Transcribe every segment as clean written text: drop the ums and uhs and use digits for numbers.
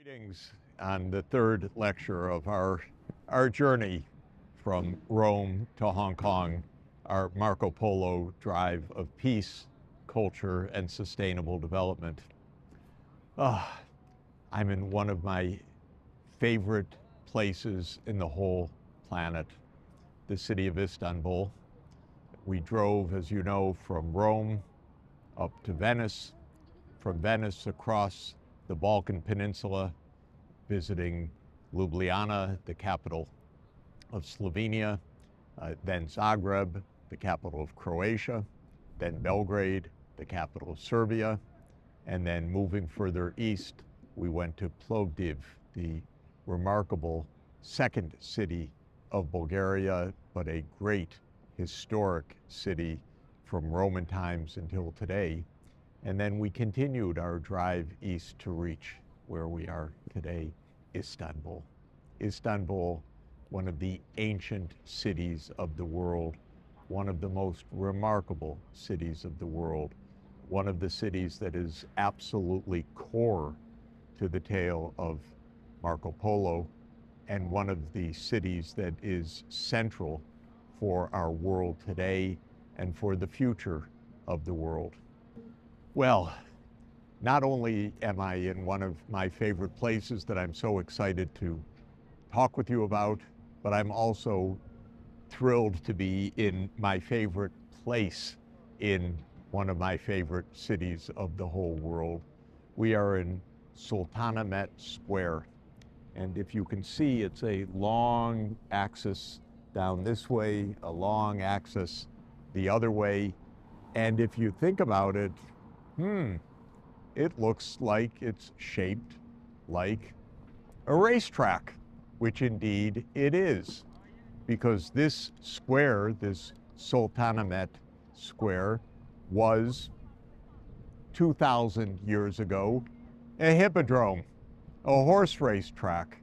Greetings on the third lecture of our journey from Rome to Hong Kong, our Marco Polo drive of peace, culture, and sustainable development. I'm in one of my favorite places in the whole planet, the city of Istanbul. We drove, as you know, from Rome up to Venice, from Venice across the Balkan Peninsula, visiting Ljubljana, the capital of Slovenia, then Zagreb, the capital of Croatia, then Belgrade, the capital of Serbia, and then moving further east, we went to Plovdiv, the remarkable second city of Bulgaria, but a great historic city from Roman times until today. And then we continued our drive east to reach where we are today, Istanbul. Istanbul, one of the ancient cities of the world, one of the most remarkable cities of the world, one of the cities that is absolutely core to the tale of Marco Polo, and one of the cities that is central for our world today and for the future of the world. Well, not only am I in one of my favorite places that I'm so excited to talk with you about, but I'm also thrilled to be in my favorite place in one of my favorite cities of the whole world. We are in Sultanahmet Square. And if you can see, it's a long axis down this way, a long axis the other way. And if you think about it, it looks like it's shaped like a racetrack, which indeed it is, because this square, this Sultanahmet Square, was 2,000 years ago a hippodrome, a horse race track,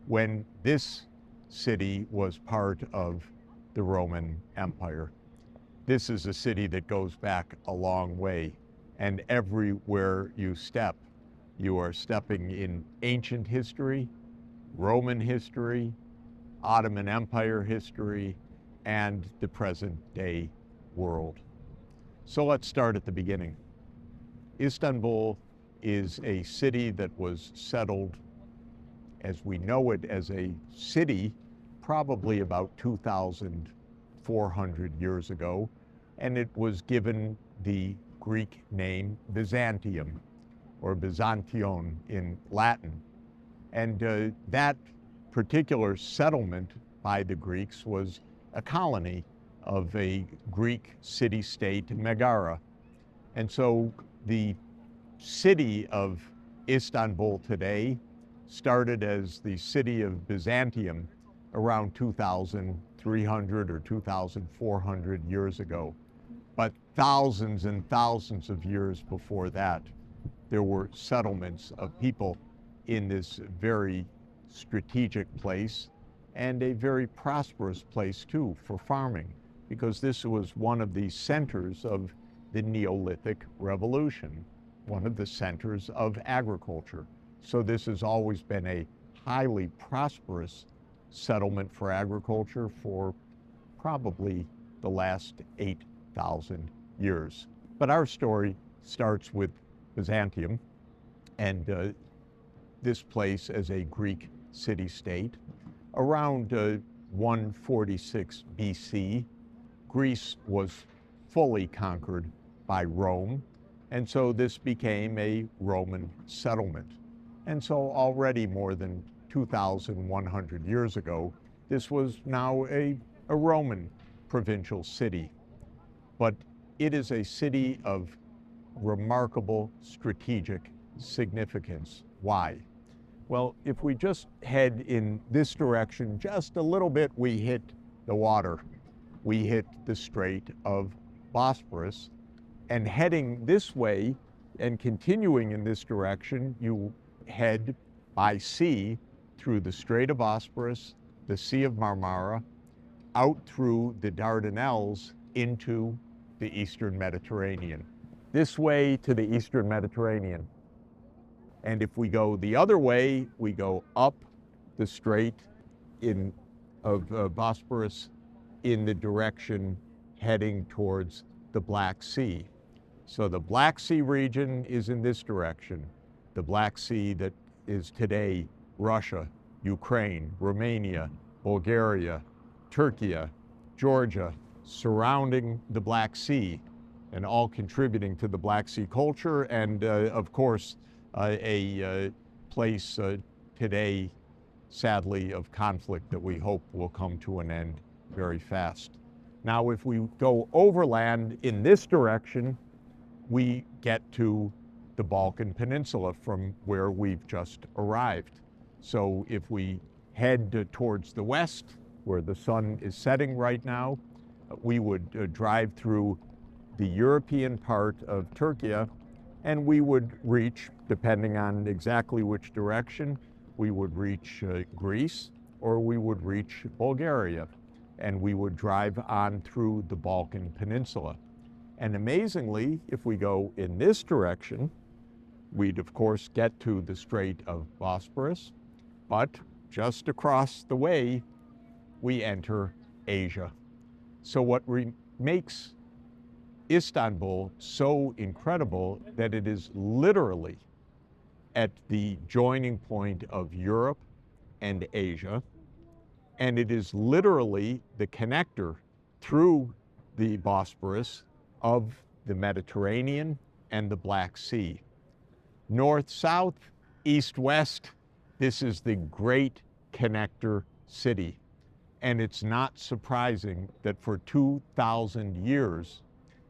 when this city was part of the Roman Empire. This is a city that goes back a long way. And everywhere you step, you are stepping in ancient history, Roman history, Ottoman Empire history, and the present day world. So let's start at the beginning. Istanbul is a city that was settled as we know it as a city probably about 2,400 years ago, and it was given the Greek name Byzantium, or Byzantion in Latin. And that particular settlement by the Greeks was a colony of a Greek city-state, Megara. And so the city of Istanbul today started as the city of Byzantium around 2,300 or 2,400 years ago. But thousands and thousands of years before that, there were settlements of people in this very strategic place, and a very prosperous place too for farming, because this was one of the centers of the Neolithic Revolution, one of the centers of agriculture. So this has always been a highly prosperous settlement for agriculture for probably the last 8,000 years. But our story starts with Byzantium and this place as a Greek city-state. Around 146 BC, Greece was fully conquered by Rome, and so this became a Roman settlement. And so already more than 2,100 years ago, this was now a Roman provincial city. But it is a city of remarkable strategic significance. Why? Well, if we just head in this direction just a little bit, we hit the water. We hit the Strait of Bosporus. And heading this way and continuing in this direction, you head by sea through the Strait of Bosporus, the Sea of Marmara, out through the Dardanelles into the Eastern Mediterranean. This way to the Eastern Mediterranean. And if we go the other way, we go up the strait of Bosporus in the direction heading towards the Black Sea. So the Black Sea region is in this direction. The Black Sea that is today Russia, Ukraine, Romania, Bulgaria, Turkey, Georgia, surrounding the Black Sea, and all contributing to the Black Sea culture, and of course, a place today, sadly, of conflict that we hope will come to an end very fast. Now, if we go overland in this direction, we get to the Balkan Peninsula from where we've just arrived. So if we head towards the west, where the sun is setting right now, we would drive through the European part of Turkey, and we would reach, depending on exactly which direction, we would reach Greece, or we would reach Bulgaria, and we would drive on through the Balkan Peninsula. And amazingly, if we go in this direction, we'd of course get to the Strait of Bosporus, but just across the way, we enter Asia. So what makes Istanbul so incredible that it is literally at the joining point of Europe and Asia, and it is literally the connector through the Bosporus of the Mediterranean and the Black Sea. North-south, east-west, this is the great connector city. And it's not surprising that for 2,000 years,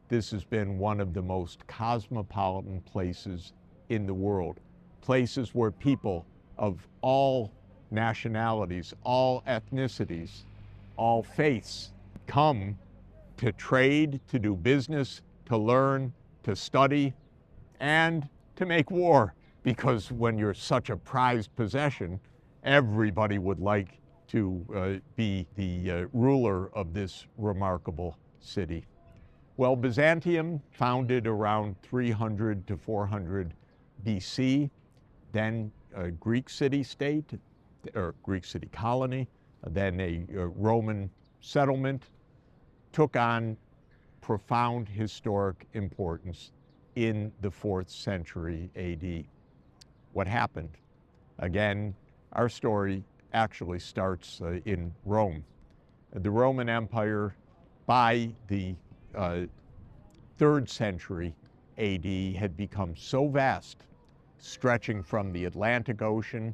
this has been one of the most cosmopolitan places in the world. Places where people of all nationalities, all ethnicities, all faiths come to trade, to do business, to learn, to study, and to make war. Because when you're such a prized possession, everybody would like to be the ruler of this remarkable city. Well, Byzantium, founded around 300 to 400 BC, then a Greek city-state, or Greek city colony, then a Roman settlement, took on profound historic importance in the 4th century AD. What happened? Again, our story actually starts in Rome. The Roman Empire, by the 3rd century AD, had become so vast, stretching from the Atlantic Ocean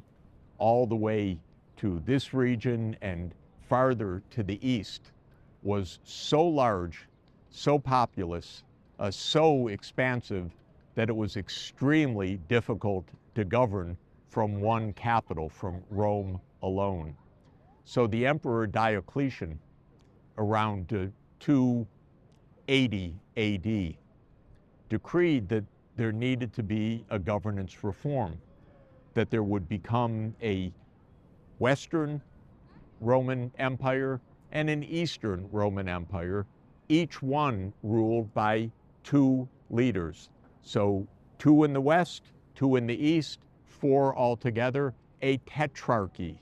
all the way to this region and farther to the east, was so large, so populous, so expansive that it was extremely difficult to govern from one capital, from Rome alone. So the Emperor Diocletian, around 280 AD, decreed that there needed to be a governance reform, that there would become a Western Roman Empire and an Eastern Roman Empire, each one ruled by 2 leaders. So 2 in the West, 2 in the East, 4 altogether, a tetrarchy,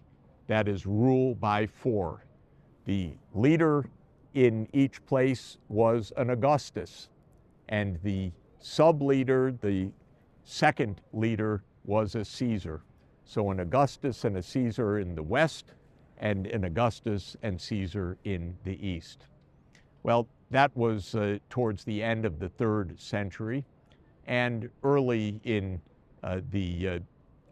that is rule by 4. The leader in each place was an Augustus, and the sub-leader, the second leader, was a Caesar. So an Augustus and a Caesar in the West, and an Augustus and Caesar in the East. Well, that was towards the end of the 3rd century, and early in the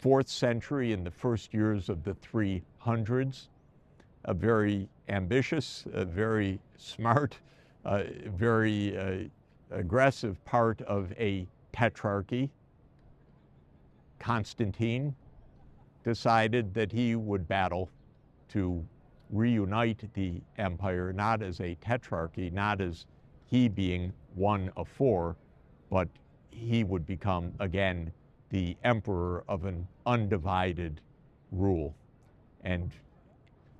4th century, in the first years of the 300s, a very ambitious, very smart, very aggressive part of a tetrarchy, Constantine, decided that he would battle to reunite the empire, not as a tetrarchy, not as he being one of 4, but he would become, again, the emperor of an undivided rule. And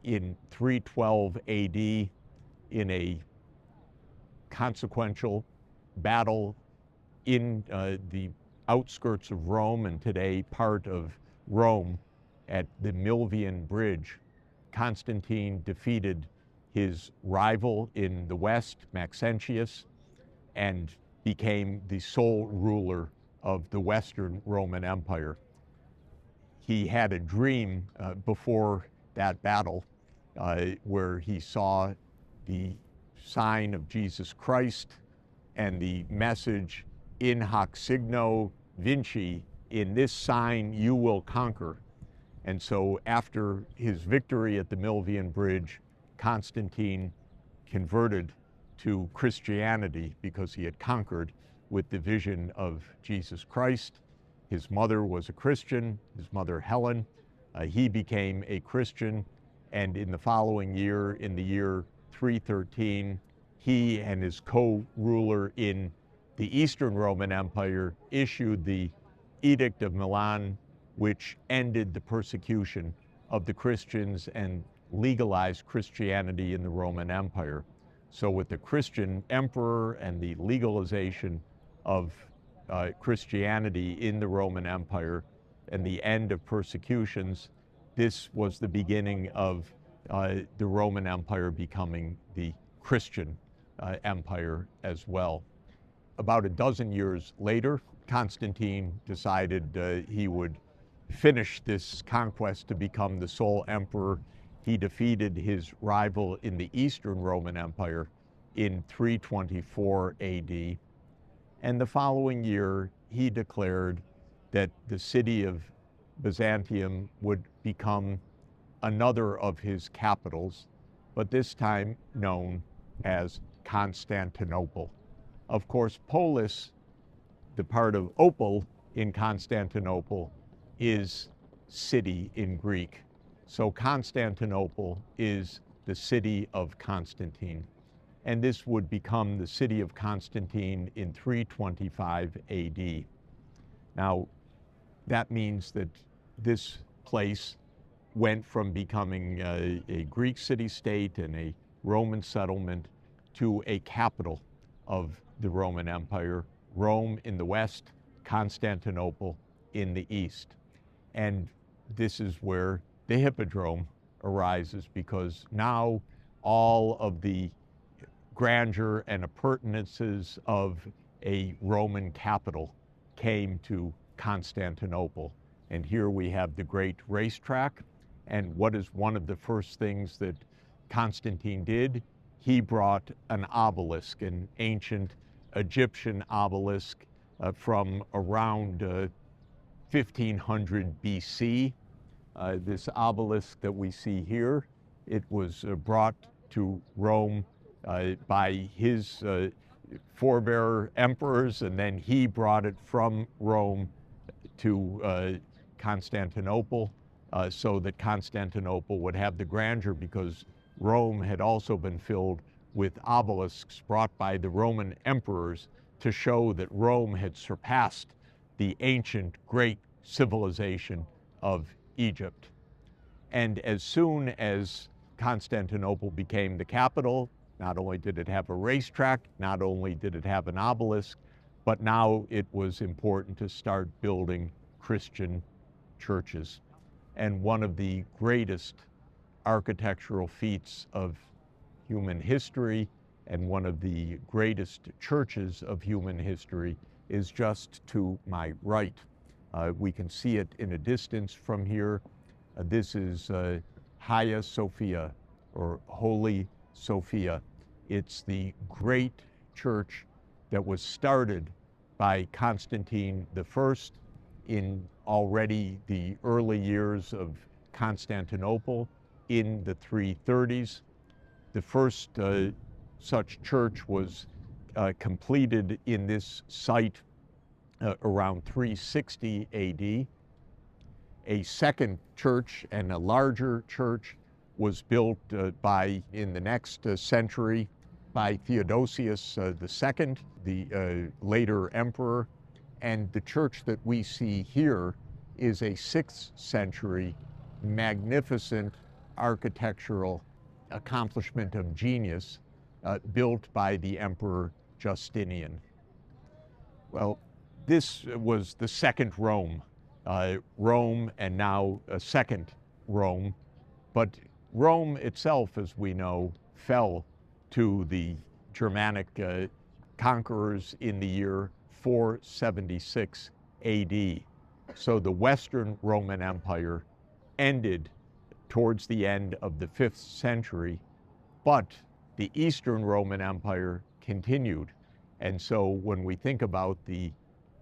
in 312 AD, in a consequential battle in the outskirts of Rome and today part of Rome at the Milvian Bridge, Constantine defeated his rival in the west, Maxentius, and became the sole ruler of the Western Roman Empire. He had a dream before that battle where he saw the sign of Jesus Christ and the message, in hoc signo vinci, in this sign you will conquer. And so after his victory at the Milvian Bridge, Constantine converted to Christianity because he had conquered with the vision of Jesus Christ. His mother was a Christian, his mother Helen. He became a Christian, and in the following year, in the year 313, he and his co-ruler in the Eastern Roman Empire issued the Edict of Milan, which ended the persecution of the Christians and legalized Christianity in the Roman Empire. So with the Christian emperor and the legalization of Christianity in the Roman Empire and the end of persecutions, this was the beginning of the Roman Empire becoming the Christian empire as well. About a dozen years later, Constantine decided he would finish this conquest to become the sole emperor. He defeated his rival in the Eastern Roman Empire in 324 AD. And the following year, he declared that the city of Byzantium would become another of his capitals, but this time known as Constantinople. Of course, Polis, the part of Opal in Constantinople, is city in Greek. So Constantinople is the city of Constantine. And this would become the city of Constantine in 325 AD. Now, that means that this place went from becoming a Greek city-state and a Roman settlement to a capital of the Roman Empire, Rome in the west, Constantinople in the east. And this is where the hippodrome arises, because now all of the grandeur and appurtenances of a Roman capital came to Constantinople. And here we have the great racetrack. And what is one of the first things that Constantine did? He brought an obelisk, an ancient Egyptian obelisk from around 1500 BC. This obelisk that we see here, it was brought to Rome by his forebearer emperors, and then he brought it from Rome to Constantinople so that Constantinople would have the grandeur, because Rome had also been filled with obelisks brought by the Roman emperors to show that Rome had surpassed the ancient great civilization of Egypt. And as soon as Constantinople became the capital, not only did it have a racetrack, not only did it have an obelisk, but now it was important to start building Christian churches. And one of the greatest architectural feats of human history and one of the greatest churches of human history is just to my right. We can see it in a distance from here. This is Hagia Sophia, or Holy Sophia. It's the great church that was started by Constantine I in already the early years of Constantinople in the 330s. The first such church was completed in this site around 360 AD. A second church and a larger church was built in the next century by Theodosius II, the later emperor. And the church that we see here is a 6th century magnificent architectural accomplishment of genius built by the Emperor Justinian. Well, This was the second Rome, Rome and now a second Rome. But Rome itself, as we know, fell to the Germanic conquerors in the year 476 AD. So the Western Roman Empire ended towards the end of the 5th century, but the Eastern Roman Empire continued. And so when we think about the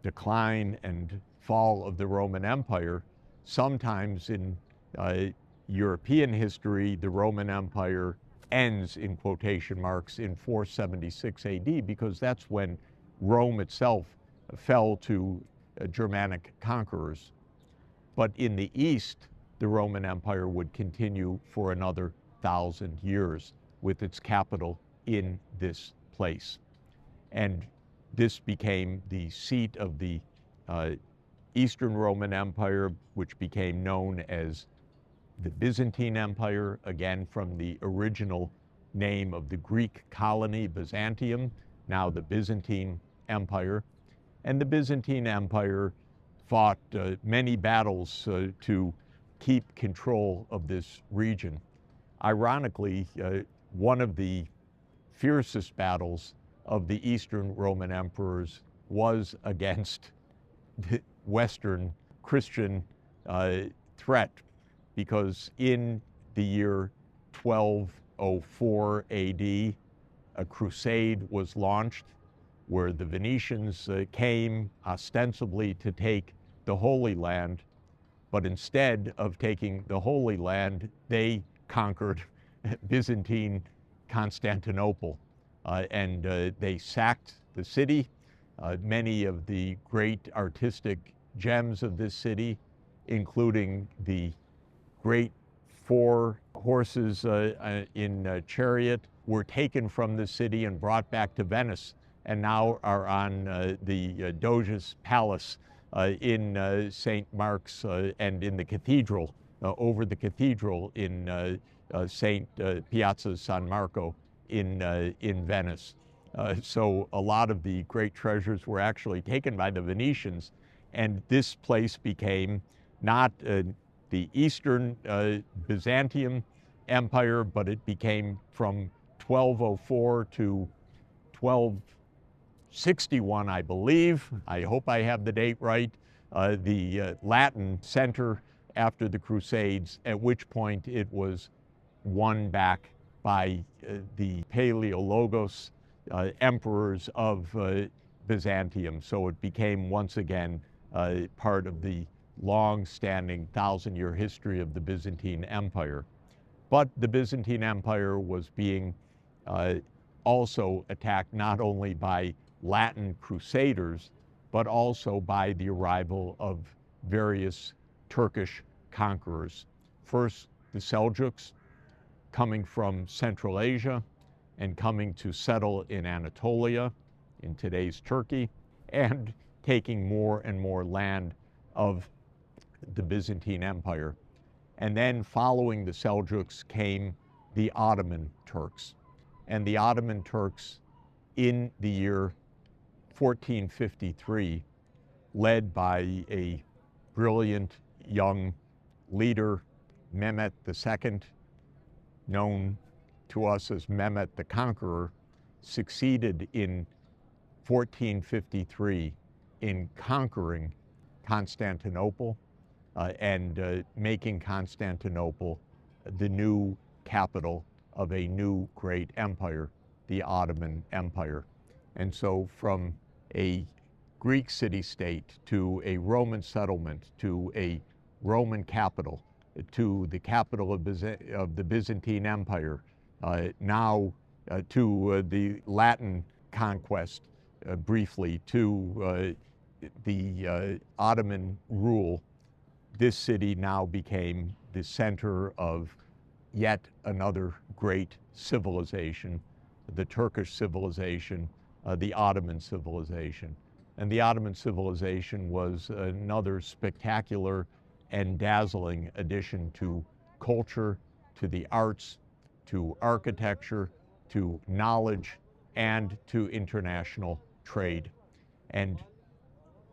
decline and fall of the Roman Empire, sometimes in European history, the Roman Empire ends, in quotation marks, in 476 AD, because that's when Rome itself fell to Germanic conquerors. But in the East, the Roman Empire would continue for another 1,000 years with its capital in this place. And this became the seat of the Eastern Roman Empire, which became known as the Byzantine Empire, again from the original name of the Greek colony Byzantium, now the Byzantine Empire. And the Byzantine Empire fought many battles to keep control of this region. Ironically, one of the fiercest battles of the Eastern Roman emperors was against the Western Christian threat, because in the year 1204 AD, a crusade was launched where the Venetians came ostensibly to take the Holy Land, but instead of taking the Holy Land, they conquered Byzantine Constantinople, and they sacked the city. Many of the great artistic gems of this city, including the great 4 horses in chariot, were taken from the city and brought back to Venice, and now are on the Doge's Palace in St. Mark's and in the cathedral, over the cathedral in St. Piazza San Marco in Venice. So a lot of the great treasures were actually taken by the Venetians, and this place became not the Eastern Byzantium Empire, but it became from 1204 to 1261, I believe. I hope I have the date right. The Latin center after the Crusades, at which point it was won back by the Paleologos emperors of Byzantium. So it became once again part of the long-standing 1,000-year history of the Byzantine Empire. But the Byzantine Empire was being also attacked not only by Latin crusaders, but also by the arrival of various Turkish conquerors. First, the Seljuks, coming from Central Asia and coming to settle in Anatolia, in today's Turkey, and taking more and more land of the Byzantine Empire. And then following the Seljuks came the Ottoman Turks. And the Ottoman Turks in the year 1453, led by a brilliant young leader, Mehmet II, known to us as Mehmet the Conqueror, succeeded in 1453 in conquering Constantinople and making Constantinople the new capital of a new great empire, the Ottoman Empire. And so from a Greek city-state to a Roman settlement to a Roman capital to the capital of the Byzantine Empire, now to the Latin conquest, briefly, to the Ottoman rule, this city now became the center of yet another great civilization, the Turkish civilization, the Ottoman civilization. And the Ottoman civilization was another spectacular and dazzling addition to culture, to the arts, to architecture, to knowledge, and to international trade. And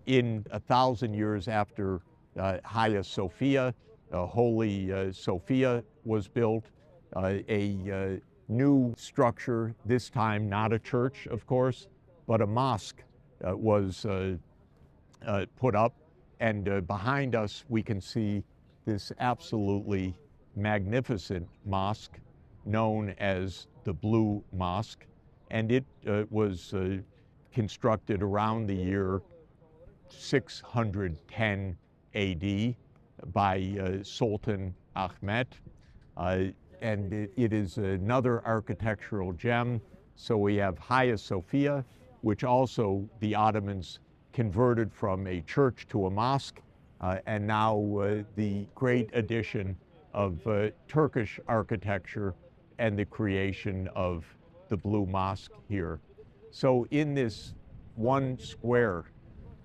in 1,000 years after Hagia Sophia, Holy Sophia was built, a new structure, this time not a church, of course, but a mosque was put up. And behind us, we can see this absolutely magnificent mosque known as the Blue Mosque. And it was constructed around the year 610 AD by Sultan Ahmet. And it is another architectural gem. So we have Hagia Sophia, which also the Ottomans converted from a church to a mosque, and now the great addition of Turkish architecture and the creation of the Blue Mosque here. So in this one square,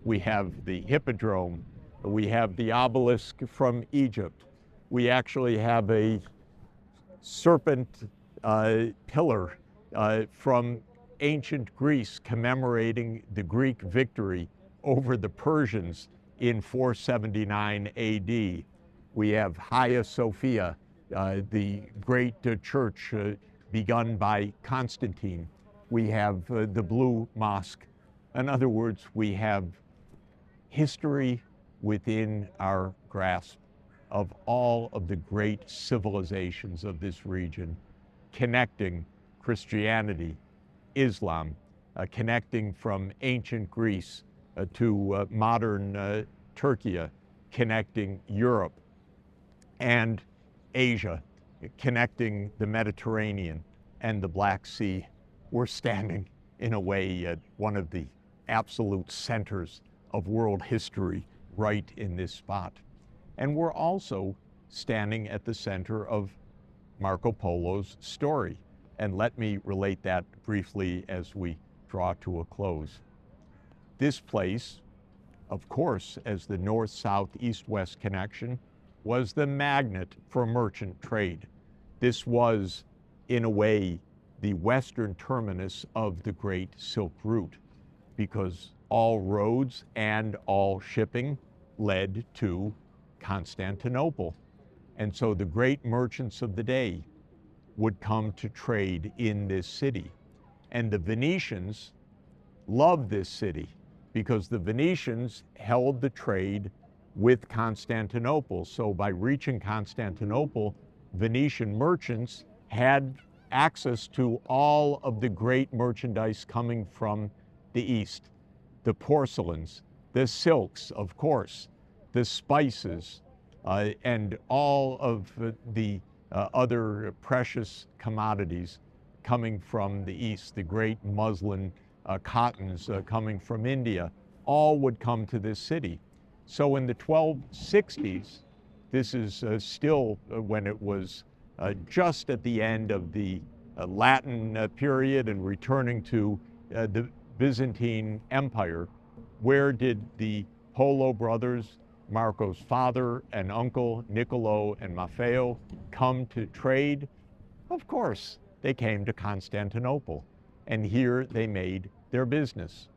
we have the Hippodrome, we have the obelisk from Egypt, we actually have a serpent pillar from ancient Greece commemorating the Greek victory over the Persians in 479 AD. We have Hagia Sophia, the great church begun by Constantine. We have the Blue Mosque. In other words, we have history within our grasp of all of the great civilizations of this region, connecting Christianity, Islam, connecting from ancient Greece to modern Turkey, connecting Europe and Asia, connecting the Mediterranean and the Black Sea. We're standing in a way at one of the absolute centers of world history right in this spot. And we're also standing at the center of Marco Polo's story. And let me relate that briefly as we draw to a close. This place, of course, as the north-south, east-west connection, was the magnet for merchant trade. This was, in a way, the western terminus of the Great Silk Route, because all roads and all shipping led to Constantinople. And so the great merchants of the day would come to trade in this city. And the Venetians loved this city because the Venetians held the trade with Constantinople. So by reaching Constantinople, Venetian merchants had access to all of the great merchandise coming from the east. The porcelains, the silks, of course, the spices, and all of the other precious commodities coming from the east, the great muslin cottons coming from India, all would come to this city. So in the 1260s, this is still when it was just at the end of the Latin period and returning to the Byzantine Empire. Where did the Polo brothers, Marco's father and uncle, Niccolo and Maffeo, come to trade? Of course, they came to Constantinople, and here they made their business.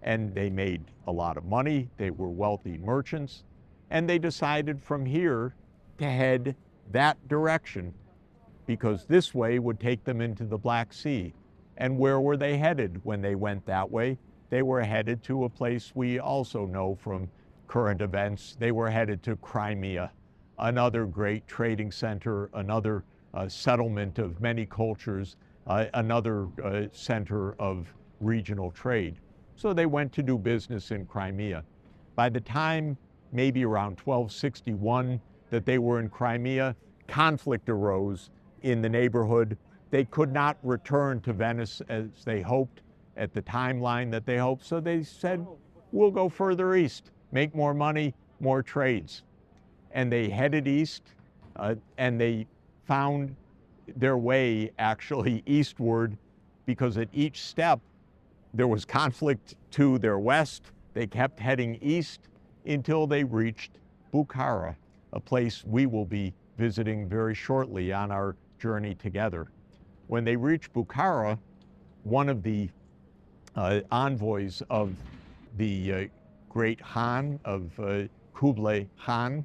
And they made a lot of money, they were wealthy merchants, and they decided from here to head that direction, because this way would take them into the Black Sea. And where were they headed when they went that way? They were headed to a place we also know from current events. They were headed to Crimea, another great trading center, another settlement of many cultures, another center of regional trade. So they went to do business in Crimea. By the time, maybe around 1261, that they were in Crimea, conflict arose in the neighborhood. They could not return to Venice as they hoped, at the timeline that they hoped, so they said, we'll go further east, make more money, more trades. And they headed east, and they found their way actually eastward, because at each step there was conflict to their west. They kept heading east until they reached Bukhara, a place we will be visiting very shortly on our journey together. When they reached Bukhara, one of the envoys of the great Khan of Kublai Khan,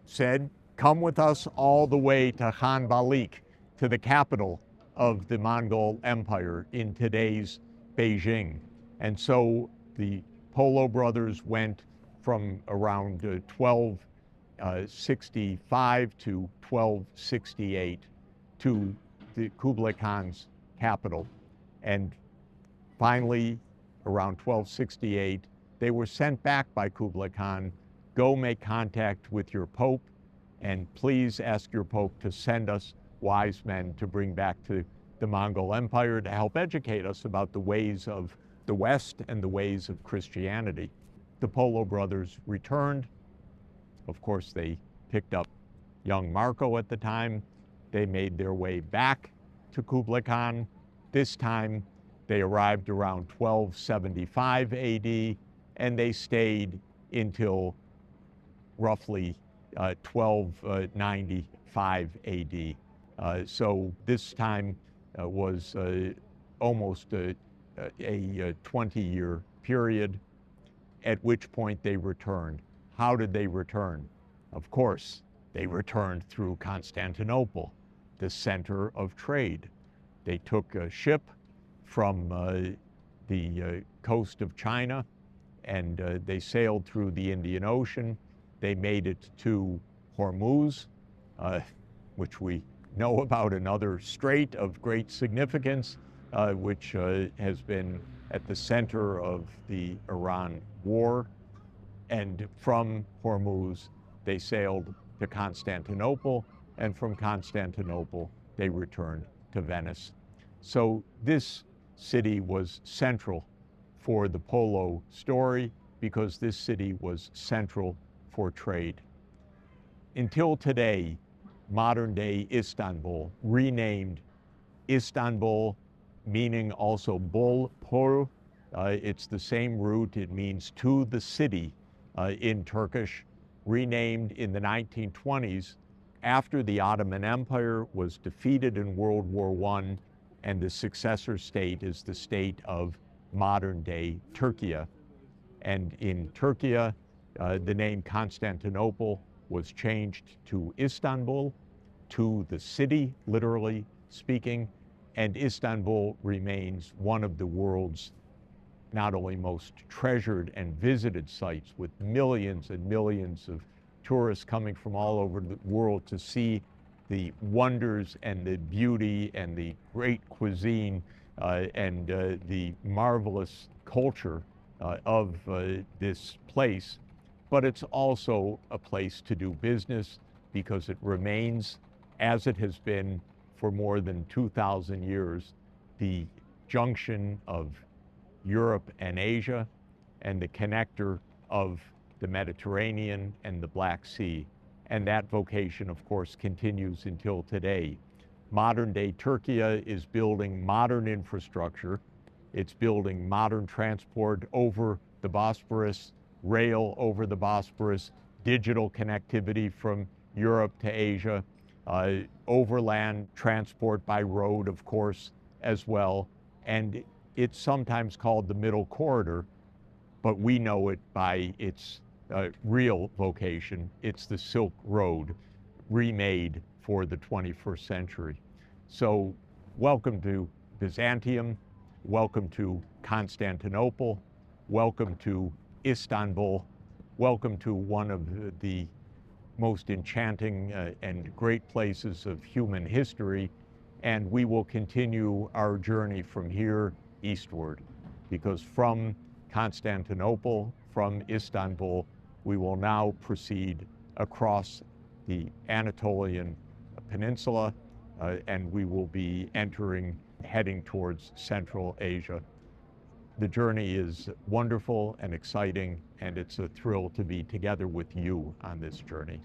said, "Come with us all the way to Khan Balik, to the capital of the Mongol Empire in today's Beijing." And so the Polo brothers went from around 1265 to 1268 to the Kublai Khan's capital. And finally, around 1268, they were sent back by Kublai Khan. Go make contact with your Pope, and please ask your Pope to send us wise men to bring back to the Mongol Empire to help educate us about the ways of the West and the ways of Christianity. The Polo brothers returned. Of course, they picked up young Marco at the time. They made their way back to Kublai Khan. This time, they arrived around 1275 AD, and they stayed until roughly 1295 AD. So this time was almost a 20-year period, at which point they returned. How did they return? Of course, they returned through Constantinople, the center of trade. They took a ship from the coast of China, and they sailed through the Indian Ocean. They made it to Hormuz, which we know about, another strait of great significance, which has been at the center of the Iran war. And from Hormuz, they sailed to Constantinople, and from Constantinople, they returned to Venice. So this city was central for the Polo story because this city was central for trade. Until today, modern-day Istanbul, renamed Istanbul, meaning also Bol Por. It's the same root. It means to the city in Turkish, renamed in the 1920s after the Ottoman Empire was defeated in World War I, and the successor state is the state of modern-day Turkey. And in Turkey, the name Constantinople was changed to Istanbul, to the city, literally speaking, and Istanbul remains one of the world's not only most treasured and visited sites, with millions and millions of tourists coming from all over the world to see the wonders and the beauty and the great cuisine and the marvelous culture of this place. But it's also a place to do business because it remains, as it has been for more than 2,000 years, the junction of Europe and Asia and the connector of the Mediterranean and the Black Sea. And that vocation, of course, continues until today. Modern-day Turkey is building modern infrastructure. It's building modern transport over the Bosporus, rail over the Bosporus, digital connectivity from Europe to Asia, overland transport by road, of course, as well. And it's sometimes called the Middle Corridor, but we know it by its real vocation. It's the Silk Road, remade for the 21st century. So welcome to Byzantium, welcome to Constantinople, welcome to Istanbul, welcome to one of the most enchanting and great places of human history, and we will continue our journey from here eastward, because from Constantinople, from Istanbul, we will now proceed across the Anatolian Peninsula, and we will be heading towards Central Asia. The journey is wonderful and exciting, and it's a thrill to be together with you on this journey.